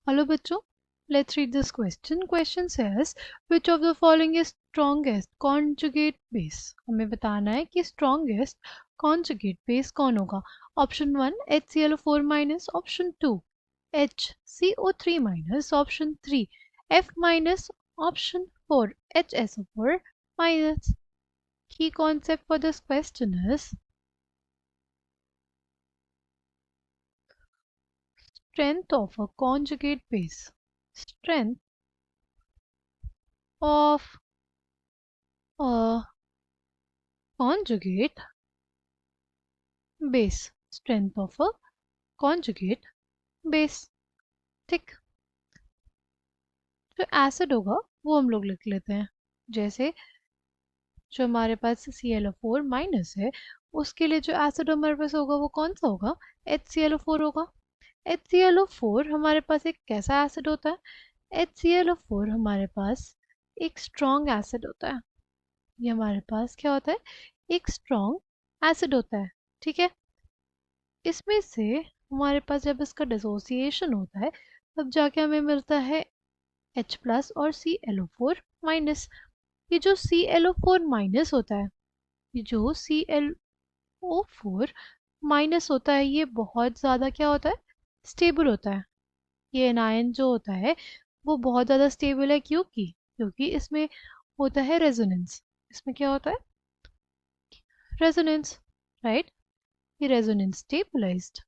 Hello बच्चों, let's read this question. Question says which of the following is strongest conjugate base? हमें बताना है कि strongest conjugate base कौन होगा. Option 1 HClO4 minus, Option 2 HCO3 minus, Option 3 F minus, Option 4 HSO4 minus. Key concept for this question is strength of a conjugate base. Strength of a conjugate base. Strength of a conjugate base. ठीक. जो acid होगा वो हम लोग लिख लेते हैं. जैसे जो हमारे पास ClO4 माइनस है उसके लिए जो एसिड हमारे पास होगा वो कौन सा होगा? HClO4 होगा. HClO4 हमारे पास एक कैसा एसिड होता है? HClO4 हमारे पास एक स्ट्रॉन्ग एसिड होता है. ये हमारे पास क्या होता है? एक स्ट्रॉन्ग एसिड होता है. ठीक है. इसमें से हमारे पास जब इसका डिसोसिएशन होता है तब जाके हमें मिलता है H प्लस और ClO4 माइनस. ये जो ClO4 माइनस होता है, ये जो ClO4 माइनस होता है ये बहुत ज़्यादा क्या होता है? स्टेबल होता है. ये एनायन जो होता है वो बहुत ज़्यादा स्टेबल है. क्योंकि इसमें होता है रेजोनेंस. इसमें क्या होता है? Resonance, right. ये रेजोनेंस स्टेबलाइज्ड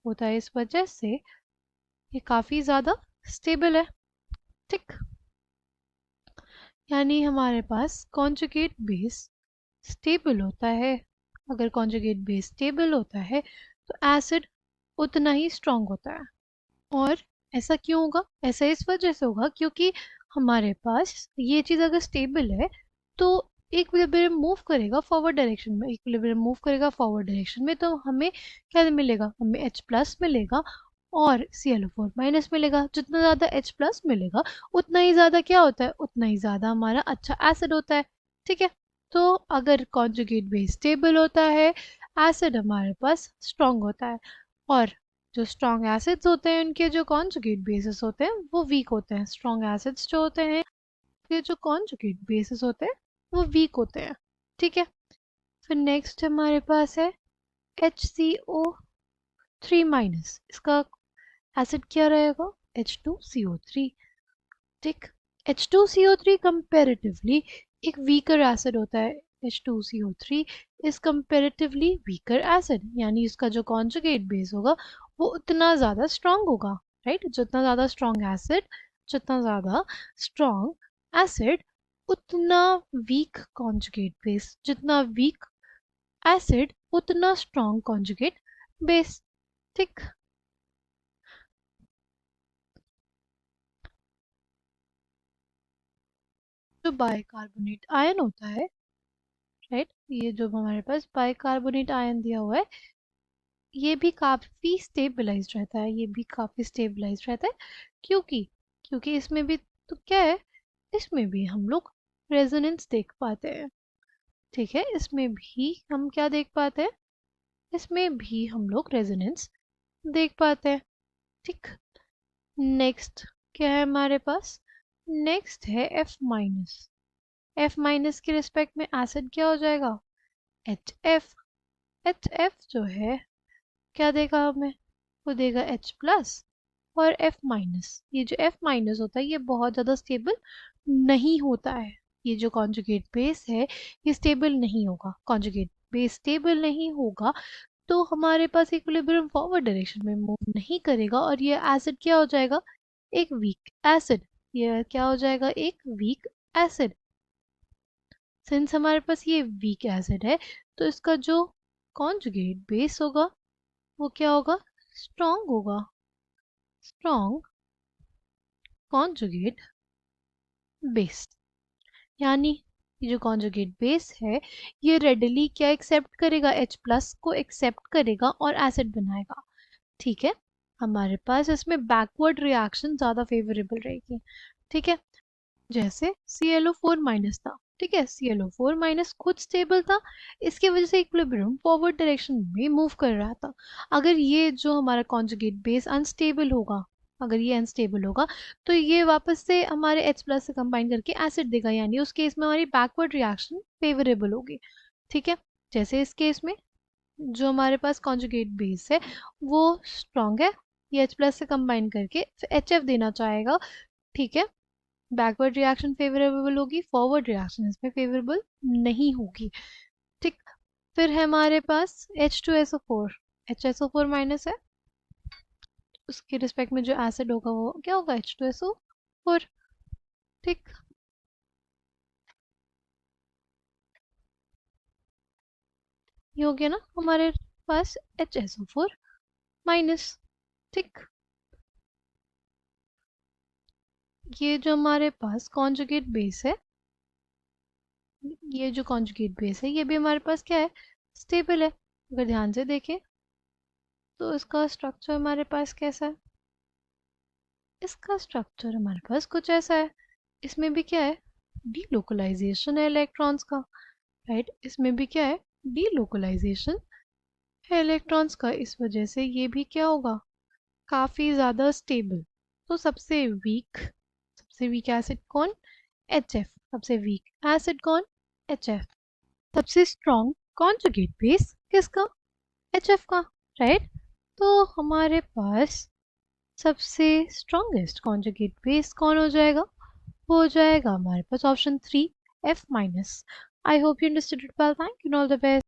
होता है, इस वजह से ये काफ़ी ज़्यादा स्टेबल है. ठीक. यानी हमारे पास कॉन्जुगेट बेस स्टेबल होता है. अगर कॉन्जुगेट बेस स्टेबल होता है तो एसिड उतना ही स्ट्रॉन्ग होता है. और ऐसा क्यों होगा? ऐसा इस वजह से होगा क्योंकि हमारे पास ये चीज़ अगर स्टेबल है तो इक्विलिब्रियम मूव करेगा फॉरवर्ड डायरेक्शन में. इक्विलिब्रियम मूव करेगा फॉरवर्ड डायरेक्शन में तो हमें क्या मिलेगा? हमें H प्लस मिलेगा और ClO4 माइनस मिलेगा. जितना ज़्यादा H प्लस मिलेगा उतना ही ज़्यादा क्या होता है? उतना ही ज़्यादा हमारा अच्छा एसिड होता है. ठीक है. तो अगर कॉन्जुगेट बेस स्टेबल होता है, एसिड हमारे पास स्ट्रॉन्ग होता है. और जो स्ट्रॉन्ग एसिड्स होते हैं उनके जो कॉन्जुगेट बेसिस होते हैं वो वीक होते हैं. स्ट्रॉन्ग एसिड्स जो होते हैं ये जो कॉन्जुगेट बेसिस होते हैं वो वीक होते हैं. ठीक है. फिर नेक्स्ट हमारे पास है HCO3 माइनस. इसका एसिड क्या रहेगा? H2CO3. ठीक. H2CO3 कंपेरेटिवली एक वीकर एसिड होता है. H2CO3 is comparatively weaker acid. यानी इसका जो कॉन्जुगेट बेस होगा वो उतना ज़्यादा स्ट्रॉन्ग होगा, राइट. जितना ज़्यादा स्ट्रॉन्ग एसिड उतना वीक कॉन्जुगेट बेस. जितना वीक एसिड उतना स्ट्रॉन्ग कॉन्जुगेट बेस. ठीक. जो बाइकार्बोनेट आयन होता है, राइट, ये जो हमारे पास बाइकार्बोनेट आयन दिया हुआ है ये भी काफ़ी स्टेबलाइज्ड रहता है. ये भी काफ़ी स्टेबलाइज्ड रहता है. क्योंकि इसमें भी तो क्या है? इसमें भी हम लोग रेजोनेंस देख पाते हैं. ठीक है. इसमें भी हम क्या देख पाते हैं? इसमें भी हम लोग रेजोनेंस देख पाते हैं. ठीक. नेक्स्ट क्या है हमारे पास? नेक्स्ट है F माइनस. F माइनस के रिस्पेक्ट में एसिड क्या हो जाएगा? HF. HF जो है क्या देगा हमें? वो देगा H प्लस और F माइनस. ये जो F माइनस होता है ये बहुत ज़्यादा स्टेबल नहीं होता है. ये जो कॉन्जुगेट बेस है ये स्टेबल नहीं होगा. कॉन्जुगेट बेस स्टेबल नहीं होगा तो हमारे पास इक्विलिब्रियम फॉरवर्ड डायरेक्शन में मूव नहीं करेगा और ये एसिड क्या हो जाएगा? एक वीक एसिड. ये क्या हो जाएगा? एक वीक एसिड. सिंस हमारे पास ये वीक एसिड है तो इसका जो कॉन्जुगेट बेस होगा वो क्या होगा? स्ट्रॉन्ग होगा. Strong conjugate base. यानी ये जो कॉन्जुगेट बेस है ये रेडली क्या एक्सेप्ट करेगा? H प्लस को एक्सेप्ट करेगा और एसिड बनाएगा. ठीक है. हमारे पास इसमें बैकवर्ड रिएक्शन ज़्यादा फेवरेबल रहेगी. ठीक है. जैसे ClO4 माइनस था. ठीक है. ClO4 माइनस खुद स्टेबल था, इसकी वजह से इक्विलिब्रियम फॉरवर्ड डायरेक्शन में मूव कर रहा था. अगर ये जो हमारा कॉन्जुगेट बेस अनस्टेबल होगा अगर ये अनस्टेबल होगा तो ये वापस से हमारे H प्लस से कंबाइन करके एसिड देगा, यानी उस केस में हमारी बैकवर्ड रिएक्शन फेवरेबल होगी। ठीक है, जैसे इस केस में जो हमारे पास कॉन्जुगेट बेस है वो स्ट्रॉन्ग है, ये H प्लस से कंबाइन करके HF देना चाहेगा। ठीक है, बैकवर्ड रिएक्शन फेवरेबल होगी, फॉरवर्ड रिएक्शन इसमें फेवरेबल नहीं होगी। ठीक, फिर है हमारे पास H2SO4, HSO4 माइनस है, उसके रिस्पेक्ट में जो एसिड होगा वो क्या होगा, H2SO4। ठीक, ये हो गया ना हमारे पास HSO4 माइनस। ठीक, ये जो हमारे पास कॉन्जुगेट बेस है, ये जो कॉन्जुगेट बेस है ये भी हमारे पास क्या है, स्टेबल है। अगर ध्यान से देखें तो इसका स्ट्रक्चर हमारे पास कैसा है, इसका स्ट्रक्चर हमारे पास कुछ ऐसा है। इसमें भी क्या है, डीलोकलाइजेशन है इलेक्ट्रॉन्स का, राइट, इसमें भी क्या है, डीलोकलाइजेशन है इलेक्ट्रॉन्स का, इस वजह से ये भी क्या होगा, काफी ज्यादा स्टेबल। तो सबसे वीक एसिड कौन, HF। सबसे वीक एसिड कौन, HF। सबसे स्ट्रॉन्ग कॉन्जुगेट बेस किसका, HF का, राइट। तो हमारे पास सबसे स्ट्रॉन्गेस्ट कॉन्जुगेट बेस कौन हो जाएगा, वो हो जाएगा हमारे पास option 3, F minus. I hope you understood it well, thank you, all the best.